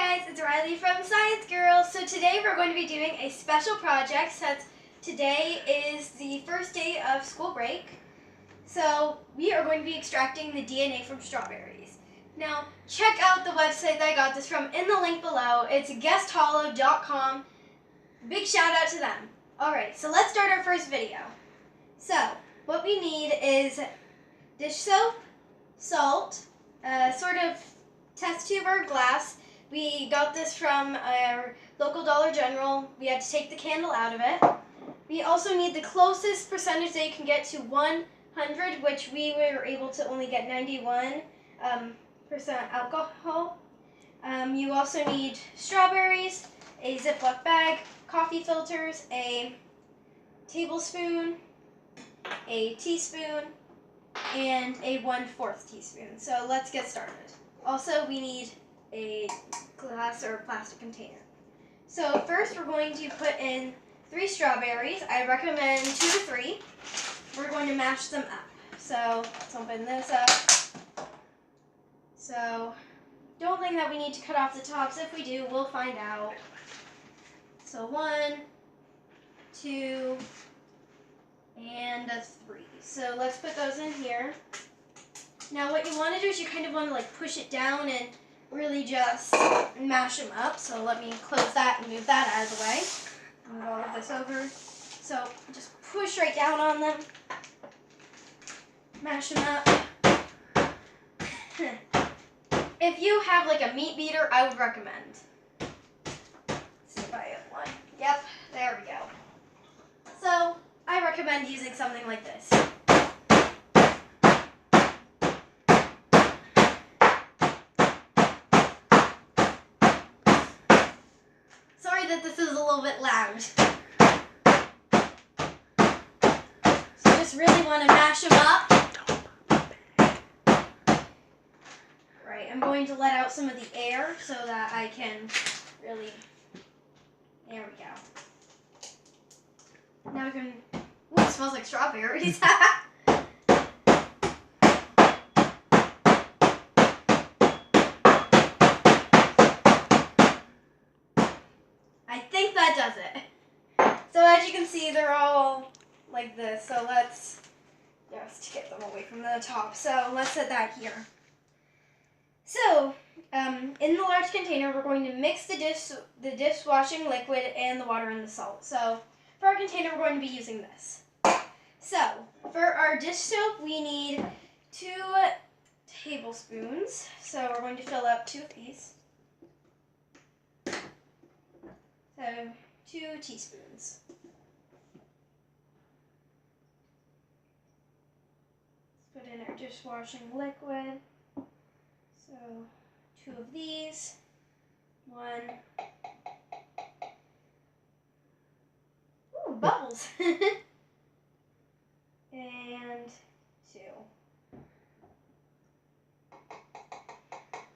guys, it's Riley from Science Girls. So today we're going to be doing a special project since today is the first day of school break. So we are going to be extracting the DNA from strawberries. Now check out the website that I got this from in the link below. It's guesthollow.com. Big shout out to them. Alright, so let's start our first video. So what we need is dish soap, salt, sort of test tube or glass. We got this from our local Dollar General. We had to take the candle out of it. We also need the closest percentage that you can get to 100, which we were able to only get 91% alcohol. You also need strawberries, a Ziploc bag, coffee filters, a tablespoon, a teaspoon, and a 1/4 teaspoon. So let's get started. Also, we need a glass or plastic container. So first we're going to put in 3 strawberries. I recommend 2 to 3. We're going to mash them up. So let's open this up. So don't think that we need to cut off the tops. If we do, we'll find out. So 1, 2, and a 3. So let's put those in here. Now what you want to do is you kind of want to like push it down and really just mash them up. So let me close that and move that out of the way. Move all of this over. So just push right down on them. Mash them up. If you have like a meat beater, I would recommend. Let's see if I have one. Yep, there we go. So I recommend using something like this. Sorry that this is a little bit loud. So just really want to mash them up. Right, I'm going to let out some of the air so that I can really, there we go. Now we can, ooh, it smells like strawberries. I think that does it. So as you can see, they're all like this. So let's just get them away from the top. So let's set that here. So in the large container, we're going to mix the dishwashing liquid and the water and the salt. So for our container, we're going to be using this. So for our dish soap, we need 2 tablespoons. So we're going to fill up 2 of these. So 2 teaspoons. Let's put in our dishwashing liquid. So 2 of these. 1. Ooh, bubbles. And 2.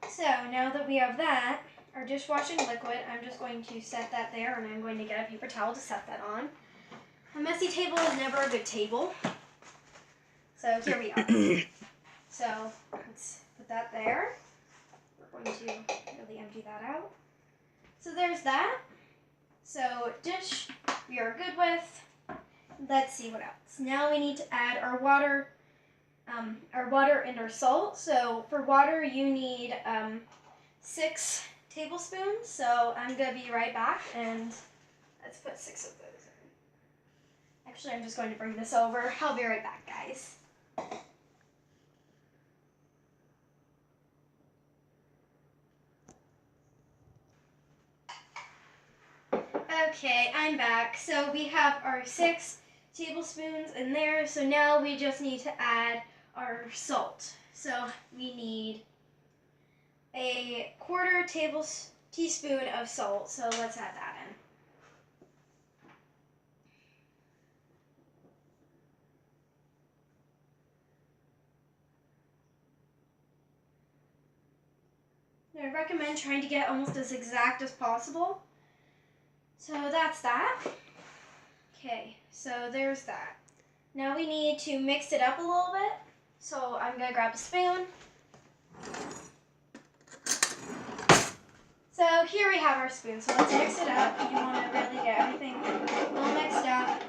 So now that we have that, our dishwashing liquid, I'm just going to set that there, and I'm going to get a paper towel to set that on. A messy table is never a good table. So here we are. So let's put that there. We're going to really empty that out. So there's that. So dish we are good with. Let's see what else. Now we need to add our water and our salt. So for water you need 6 tablespoons. So I'm going to be right back, and let's put 6 of those in. Actually, I'm just going to bring this over. I'll be right back, guys. Okay, I'm back. So we have our 6 tablespoons in there. So now we just need to add our salt. So we need a 1/4 teaspoon of salt. So let's add that in. I recommend trying to get almost as exact as possible. So that's that. Okay, so there's that. Now we need to mix it up a little bit. So I'm going to grab a spoon. So So here we have our spoon. So let's mix it up. You want to really get everything all mixed up.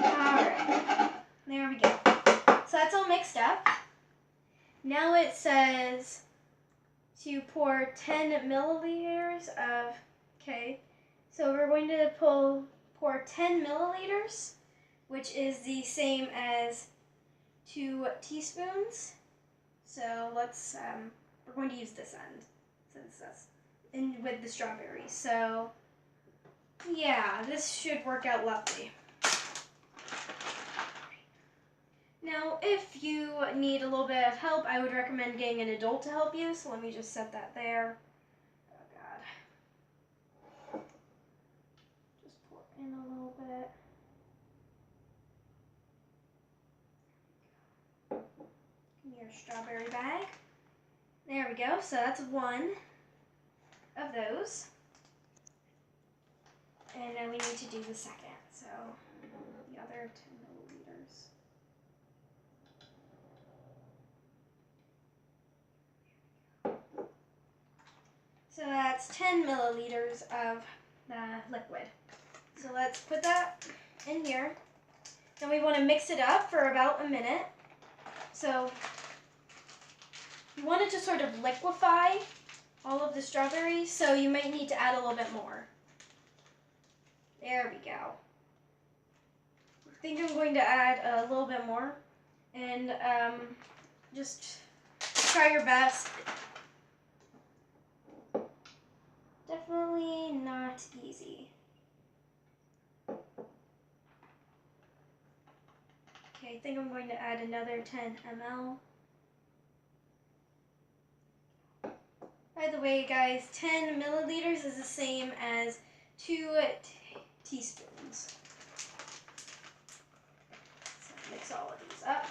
Alright, there we go. So that's all mixed up. Now it says to pour 10 milliliters of, okay, so we're going to pour 10 milliliters, which is the same as 2 teaspoons. So let's, we're going to use this end, since that's in with the strawberries. So yeah, this should work out lovely. Now, if you need a little bit of help, I would recommend getting an adult to help you. So let me just set that there. Oh God. Just pour in a little bit. Give me your strawberry bag. There we go. So that's one of those. And now we need to do the second. So the other 10 milliliters. So that's 10 milliliters of the liquid. So let's put that in here. Then we want to mix it up for about a minute. So you want it to sort of liquefy all of the strawberries, so you might need to add a little bit more. There we go. I think I'm going to add a little bit more, and just try your best. Definitely not easy. Okay, I think I'm going to add another 10 ml. By the way, guys, 10 milliliters is the same as 2 teaspoons. So mix all of these up.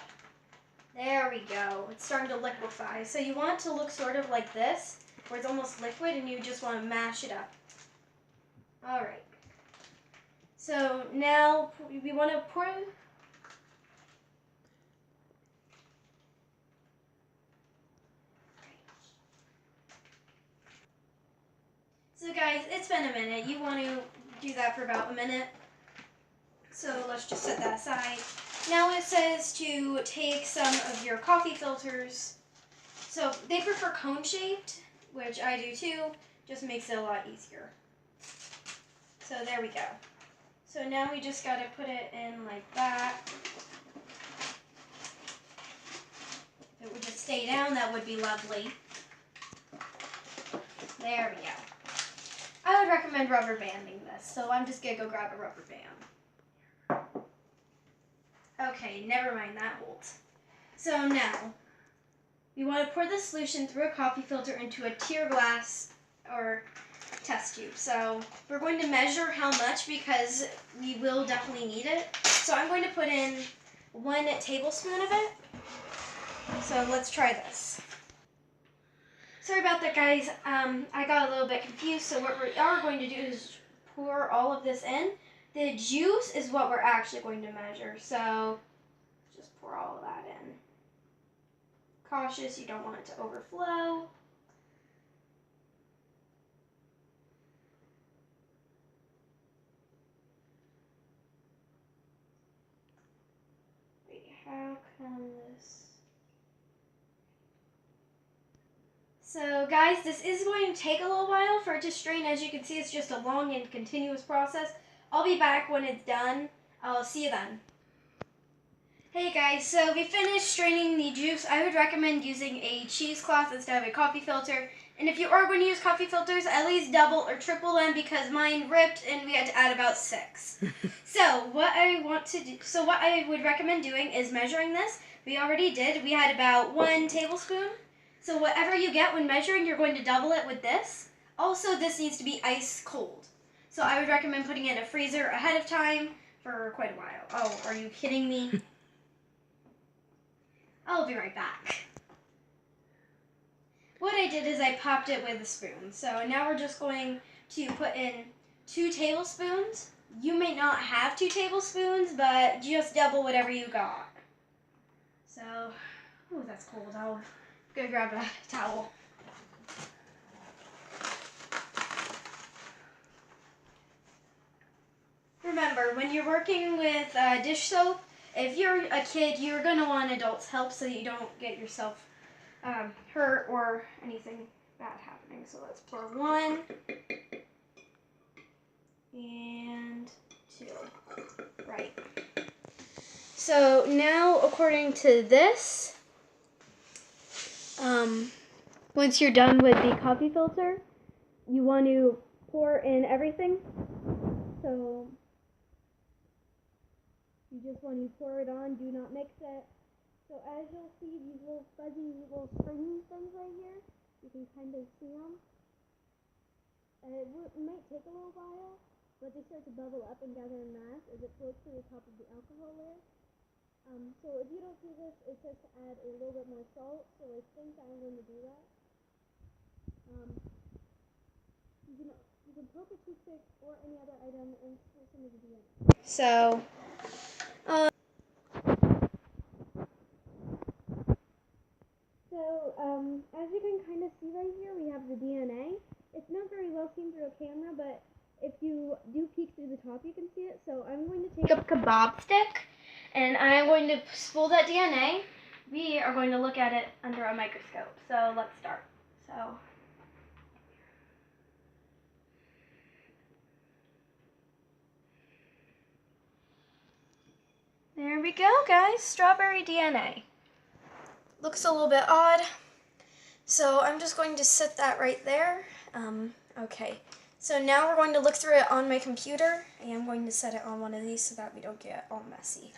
There we go. It's starting to liquefy. So you want it to look sort of like this, where it's almost liquid, and you just want to mash it up. All right. So now we want to pour. So guys, it's been a minute. You want to do that for about a minute. So let's just set that aside. Now it says to take some of your coffee filters. So they prefer cone-shaped, which I do too. Just makes it a lot easier. So there we go. So now we just got to put it in like that. If it would just stay down, that would be lovely. There we go. I would recommend rubber banding this, so I'm just going to go grab a rubber band. Okay, never mind, that holds. So now, we want to pour the solution through a coffee filter into a tear glass or test tube. So we're going to measure how much because we will definitely need it. So I'm going to put in 1 tablespoon of it. So let's try this. Sorry about that, guys. I got a little bit confused. So what we are going to do is pour all of this in. The juice is what we're actually going to measure. So just pour all of that in. Cautious, you don't want it to overflow. Wait, how come this? So guys, this is going to take a little while for it to strain. As you can see, it's just a long and continuous process. I'll be back when it's done. I'll see you then. Hey guys, so we finished straining the juice. I would recommend using a cheesecloth instead of a coffee filter. And if you are going to use coffee filters, at least double or triple them because mine ripped and we had to add about 6. So what I would recommend doing is measuring this. We already did. We had about 1 tablespoon. So whatever you get when measuring, you're going to double it with this. Also, this needs to be ice cold. So I would recommend putting it in a freezer ahead of time for quite a while. Oh, are you kidding me? I'll be right back. What I did is I popped it with a spoon. So now we're just going to put in 2 tablespoons. You may not have 2 tablespoons, but just double whatever you got. So, ooh, that's cold. I'll go grab a towel. Remember, when you're working with dish soap, if you're a kid, you're going to want adults' help so you don't get yourself hurt or anything bad happening. So let's pour 1 and 2. Right. So now, according to this, once you're done with the coffee filter, you want to pour in everything. So you just want to pour it on, do not mix it. So as you'll see these little fuzzy little springy things right here, you can kind of see them. It might take a little while, but they start to bubble up and gather in mass as it floats to the top of the alcohol layer. So if you don't see this, it says to add a little bit more salt, so I think I'm going to do that. You can poke a toothpick or any other item and stir some of the DNA. So, as you can kind of see right here, we have the DNA. It's not very well seen through a camera, but if you do peek through the top, you can see it. So I'm going to take a kebab stick, and I'm going to spool that DNA. We are going to look at it under a microscope. So let's start. So there we go, guys. Strawberry DNA. Looks a little bit odd. So I'm just going to set that right there. Okay. So now we're going to look through it on my computer. And I'm going to set it on one of these so that we don't get all messy.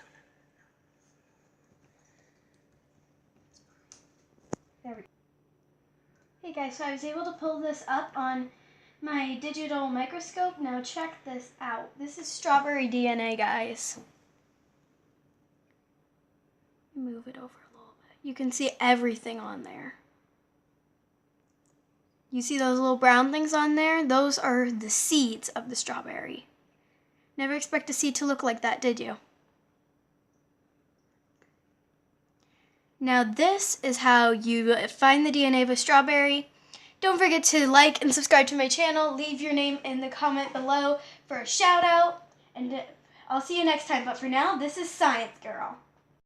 There we go. Hey guys, so I was able to pull this up on my digital microscope. Now check this out. This is strawberry DNA, guys. Move it over a little bit. You can see everything on there. You see those little brown things on there? Those are the seeds of the strawberry. Never expect a seed to look like that, did you? Now this is how you find the DNA of a strawberry. Don't forget to like and subscribe to my channel. Leave your name in the comment below for a shout out. And I'll see you next time. But for now, this is Science Girl.